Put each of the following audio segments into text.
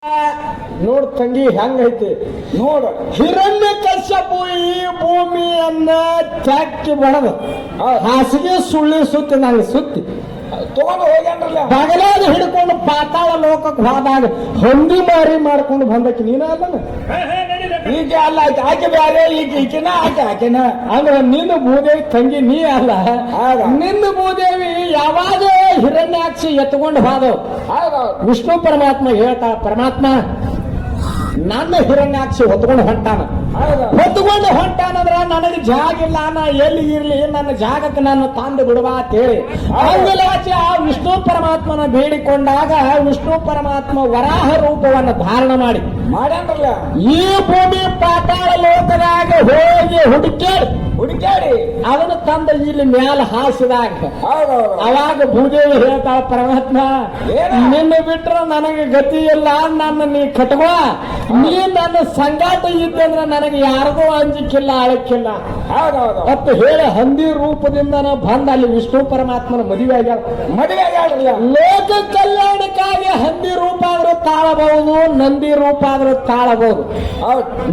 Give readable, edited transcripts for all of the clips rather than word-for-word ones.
ನೋಡ್ ತಂಗಿ ಹೆಂಗೈತಿ ನೋಡ. ಹಿರಣ್ಯ ಕಶ್ಯಪು ಈ ಭೂಮಿಯನ್ನ ಚಾಕಿ ಬಡದ ಹಾಸಿಗೆ ಸುಳ್ಳಿ ಸುತ್ತಿ ನಂಗೆ ಸುತ್ತಿ ತಗೊಂಡು ಹೋಗ್ಯಾನ್ರಲ್ಲ. ಬಗಲಾದ ಹಿಡ್ಕೊಂಡು ಪಾತಾಳ ಲೋಕಕ್ಕೆ ಹೋದಾಗ ಹೊಂದಿ ಮಾರಿ ಮಾಡ್ಕೊಂಡು ಬಂದಕ್ಕೆ ನೀನ ಅಲ್ಲ. ಈಗ ಅಲ್ಲ ಆಯ್ತು, ಆಕೆ ಬೇರೆ ಈಗ ಈಕಿನ ಆಕೆನ ಅಂದ್ರೆ ನಿನ್ನ ಭೂದೇವಿ ತಂಗಿ ನೀ ಅಲ್ಲ. ನಿನ್ನ ಭೂದೇವಿ ಯಾವಾಗ ಹಿರಣ್ಯಾಕ್ಷಿ ಎತ್ಕೊಂಡು ಹೋದವು ವಿಷ್ಣು ಪರಮಾತ್ಮ ಹೇಳ್ತಾ, ಪರಮಾತ್ಮ ನನ್ನ ಹಿರಣ್ಯಾಕ್ಷಿ ಹೊತ್ಕೊಂಡು ಹೊಂಟಾನಂದ್ರ ನನಗೆ ಜಾಗ ಇಲ್ಲ, ನಾ ಎಲ್ಲಿ ಇರ್ಲಿ, ನನ್ನ ಜಾಗಕ್ಕೆ ನಾನು ತಂದು ಬಿಡುವ ಅಂತೇಳಿ ಅಂಗಲಾಚೆ ಆ ವಿಷ್ಣು ಪರಮಾತ್ಮನ ಬೇಡಿಕೊಂಡಾಗ ವಿಷ್ಣು ಪರಮಾತ್ಮ ವರಾಹ ರೂಪವನ್ನು ಧಾರಣ ಮಾಡ್ಯಾನ್ರಲ್ಲ. ಈ ಭೂಮಿ ಪಾತಾಳ ಲೋಕದಾಗ ಹೋಗಿ ಹುಡುಕ್ಯಾಡಿ ಅದನ್ನು ತಂದ ಇಲ್ಲಿ ಮ್ಯಾಲ ಹಾಸಿದಾಗ ಅವಾಗ ಭೂದೇವಿ ಹೇಳ್ತಾಳ, ಪರಮಾತ್ಮ ನಿನ್ನ ಬಿಟ್ರ ನನಗೆ ಗತಿ ಇಲ್ಲ, ನನ್ನ ನೀ ಕಟ್ಕೋ, ನೀ ನನ್ನ ಸಂಗಾಟ ಇದ್ದಂದ್ರೆ ನನಗೆ ಯಾರಿಗೂ ಅಂಜಿಕ್ಕಿಲ್ಲ, ಅಳಕ್ಕಿಲ್ಲ ಮತ್ತು ಹೇಳಿ ಹಂದಿ ರೂಪದಿಂದ ಬಂದ ಅಲ್ಲಿ ವಿಷ್ಣು ಪರಮಾತ್ಮನ ಮದುವೆ ಆಗ್ಯಾಳ. ಲೋಕ ಕಲ್ಯಾಣಕ್ಕಾಗಿ ಹಂದಿ ರೂಪ ಆದ್ರೂ ತಾಳಬಹುದು, ನಂದಿ ರೂಪ ಆದ್ರೂ ತಾಳಬಹುದು.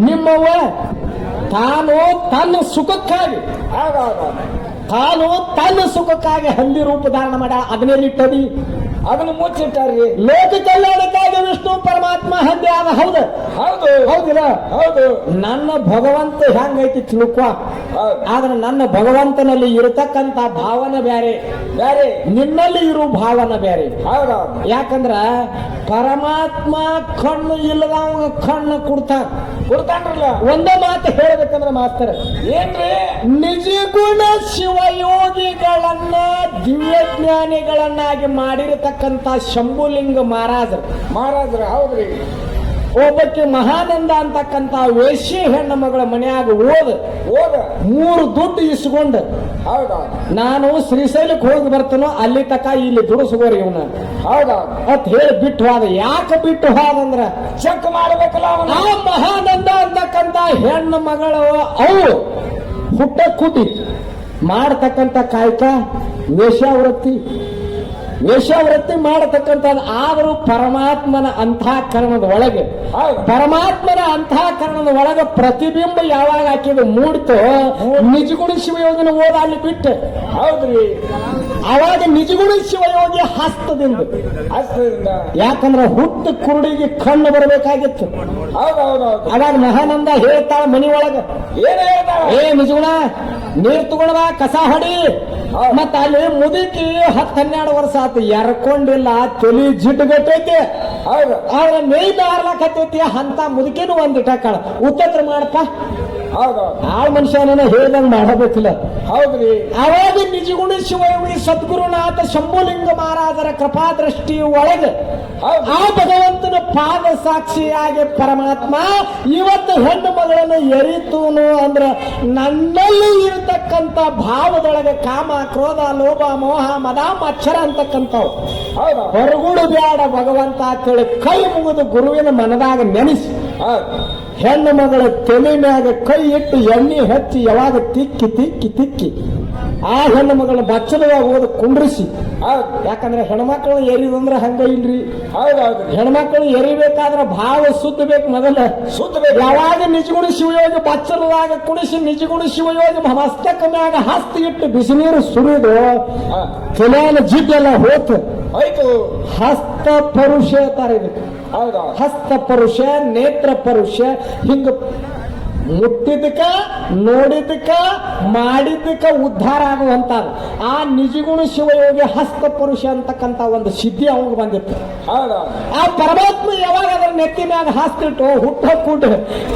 ನಿಮ್ಮವ್ವ ತಾನು ತನ್ನ ಸುಖಕ್ಕಾಗಿ ಹಂದಿ ರೂಪ ಧಾರಣ ಮಾಡ ಅದನ್ನೆಲ್ಲಿಟ್ಟದಿ, ಅದನ್ನು ಮುಚ್ಚಿಟ್ಟಾರ್ರಿ. ಲೋಕ ಕಲ್ಯಾಣಕ್ಕಾಗಿ ವಿಷ್ಣು ಪರಮಾತ್ಮ ಹಂದಿ ಆದ. ಹೌದಿಲ್ಲ? ಹೌದು. ನನ್ನ ಭಗವಂತ ಹೆಂಗೈತಿ ತಿಳ್ಕೊ, ಆದ್ರೆ ನನ್ನ ಭಗವಂತನಲ್ಲಿ ಇರತಕ್ಕಂತ ಭಾವನೆ ಬೇರೆ, ನಿನ್ನಲ್ಲಿ ಇರೋ ಭಾವನೆ ಬೇರೆ. ಯಾಕಂದ್ರ ಪರಮಾತ್ಮ ಕಣ್ಣು ಇಲ್ಲದವ ಕಣ್ಣು ಕೊಡ್ತಾನ್ರಲ್ಲ. ಒಂದೇ ಮಾತು ಹೇಳ್ಬೇಕಂದ್ರ ಮಾಸ್ತರ ಏನ್ರಿ, ನಿಜಗುಣ ಶಿವಯೋಗಿಗಳನ್ನ ದಿವ್ಯಜ್ಞಾನಿಗಳನ್ನಾಗಿ ಮಾಡಿರತಕ್ಕಂತ ಶಂಭುಲಿಂಗ ಮಹಾರಾಜರು ಹೌದ್ರಿ. ಒಬ್ಬಕ್ಕೆ ಮಹಾನಂದ ಅಂತಕ್ಕಂತ ವೇಶ್ಯ ಹೆಣ್ಣ ಮಗಳ ಮನೆಯಾಗ ಓದ 3 ದುಡ್ಡು ಇಸ್ಕೊಂಡು ನಾನು ಶ್ರೀಶೈಲಕ್ಕೆ ಹೋಗಿ ಬರ್ತಾನೋ ಅಲ್ಲಿ ತಕ ಇಲ್ಲಿ ದುಡಿಸ್ಕೋರಿ ಇವನ ಅಂತ ಹೇಳಿ ಬಿಟ್ಟು ಹೋದ. ಯಾಕೆ ಬಿಟ್ಟು ಹೋದಂದ್ರ ಚೆಕ್ ಮಾಡ್ಬೇಕಲ್ಲ. ಆ ಮಹಾನಂದ ಅಂತಕ್ಕಂತ ಹೆಣ್ಣು ಮಗಳು ಅವು ಹುಟ್ಟ ಕುಟಿ ಮಾಡತಕ್ಕಂತ ಕಾಯಕ ವೇಷಾವೃತ್ತಿ ಮಾಡತಕ್ಕಂಥದ್ದು. ಆದರೂ ಪರಮಾತ್ಮನ ಅಂತಃಕರಣದ ಒಳಗೆ ಪ್ರತಿಬಿಂಬ ಯಾವಾಗ ಹಾಕಿದ ಮೂಡ್ತೋ ನಿಜಗುಣ ಶಿವಯೋಗಿನ ಓದ ಅಲ್ಲಿ ಬಿಟ್ಟು ಅವಾಗ ನಿಜಗುಣ ಶಿವಯೋಗಿ ಹಸ್ತದಿಂದ ಯಾಕಂದ್ರೆ ಹುಟ್ಟು ಕುರುಡಿಗೆ ಕಣ್ಣು ಬರಬೇಕಾಗಿತ್ತು. ಅವಾಗ ಮಹಾನಂದ ಹೇಳ್ತಾಳ ಮನಿ ಒಳಗ, ಏ ನಿಜಗುಣ ನೀರ್ ತಗೊಂಡ ಕಸ ಹೊಡಿ. ಮತ್ತ ಅಲ್ಲಿ ಮುದುಕಿ 10-12 ವರ್ಷ ಆತು, ಎರ್ಕೊಂಡಿಲ್ಲ, ತಲಿ ಜಿಡ್ಗಟ್ಟೈತಿ, ಆದ್ರೆ ಮೇಯ್ದು ಆರ್ಲಾಕತ್ತೈತಿ. ಅಂತ ಮುದುಕಿನೂ ಒಂದಿಟ್ಟ ಕಾಳ ಉತ್ತತ್ರ ಮಾಡಪ್ಪ. ಆಳ್ ಮನುಷ್ಯನ ಹೇಳ್ದಂಗ್ ಮಾಡಬೇಕಿಲ್ಲ. ಹೌದ್ರಿ. ಅವಾಗ ನಿಜಗುಣ ಶಿವಯೋಗಿ ಸದ್ಗುರುನಾಥ ಶಂಭುಲಿಂಗ ಮಹಾರಾಜರ ಕೃಪಾದೃಷ್ಟಿ ಒಳಗೆ ಆ ಭಗವಂತನ ಪಾದ ಸಾಕ್ಷಿಯಾಗಿ ಪರಮಾತ್ಮ ಇವತ್ತು ಹೆಣ್ಣು ಮಗಳನ್ನು ಎರಿತೂನು ಅಂದ್ರ ನನ್ನಲ್ಲಿ ಇರತಕ್ಕಂತ ಭಾವದೊಳಗೆ ಕಾಮ, ಕ್ರೋಧ, ಲೋಭ, ಮೋಹ, ಮದ, ಮಚ್ಚರ ಅಂತಕ್ಕಂಥವು ಹೊರಗೂಡು ಬ್ಯಾಡ ಭಗವಂತ ಅಂತೇಳಿ ಕೈ ಮುಗಿದು ಗುರುವಿನ ಮನದಾಗ ನೆನೆಸಿ ಹೆಣ್ಣು ಮಗಳ ತಲೆ ಮ್ಯಾಗ ಕೈ ಇಟ್ಟು ಎಣ್ಣೆ ಹಚ್ಚಿ ಯಾವಾಗ ತಿಕ್ಕಿ ಆ ಹೆಣ್ಣು ಮಗಳ ಬಚ್ಚಲವಾಗಿ ಹೋದ ಕುಂಡ್ರಿಸಿ. ಯಾಕಂದ್ರೆ ಹೆಣ್ಮಕ್ಳು ಎರಿದಂದ್ರೆ ಹಂಗ ಇಲ್ರಿ. ಹೆಣ್ಮಕ್ಳು ಎರಿಬೇಕಾದ್ರೆ ಭಾವ ಸುತ್ತಬೇಕು, ಮೊದಲ ಸುತ್ತಬೇಕು. ಯಾವಾಗ ನಿಜಗುಣ ಶಿವಯೋಗಿ ಬಚ್ಚಲದಾಗ ಕುಣಿಸಿ ನಿಜಗುಣ ಶಿವಯೋಗಿ ಮಸ್ತಕ ಮ್ಯಾಗ ಹಸ್ತ ಇಟ್ಟು ಬಿಸಿ ನೀರು ಸುರಿದು ತಲೆಯ ಜಿಡ್ಡೆಲ್ಲ ಹೋಯ್ತು. ಹಸ್ತ ಪರುಷ ಅಂತಾರೆ ಇದಕ್ಕೆ. ಹಸ್ತ ಪರುಷ, ನೇತ್ರ ಪರುಷ, ಹಿಂಗ ಮುಟ್ಟಿದ್ದಕ್ಕ, ನೋಡಿದ್ದಕ್ಕ, ಮಾಡಿದ್ದಕ್ಕ ಉದ್ಧಾರ ಆಗುವಂತ ಆ ನಿಜಗುಣ ಶಿವಯೋಗಿ ಹಸ್ತ ಪುರುಷ ಅಂತಕ್ಕಂತ ಒಂದು ಸಿದ್ಧಿ ಅವಾಗ ಬಂದಿತ್ತು. ಆ ಪರಮಾತ್ಮ ಯಾವಾಗ ಅದರ ನೆತ್ತಿ ಮ್ಯಾಗ ಹಾಸ್ತಿಟ್ಟು ಹುಟ್ಟ ಕೂಟ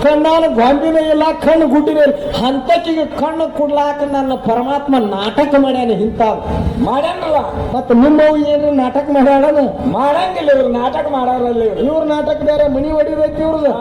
ಕಣ್ಣಾನ ಗೊಂಬಿನ ಇಲ್ಲ, ಕಣ್ಣು ಗುಡ್ಡಿನ ಇಲ್ಲ, ಹಂತಕ್ಕಿಗೆ ಕಣ್ಣು ಕುಡ್ಲಾಕ ನನ್ನ ಪರಮಾತ್ಮ ನಾಟಕ ಮಾಡ್ಯಾನ. ಇಂತ ಮಾಡ್ಯಾನಲ್ಲ. ಮತ್ತ ನಿಮ್ಮವು ಏನು ನಾಟಕ ಮಾಡ್ಯಾಳ? ಮಾಡಂಗಿಲ್ಲ ಇವ್ರು, ನಾಟಕ ಮಾಡಾರಲ್ಲ ಇವ್ರ ನಾಟಕ ಬೇರೆ, ಮನಿ ಹೊಡಿಬೇಕು ಇವ್ರದ್ದು.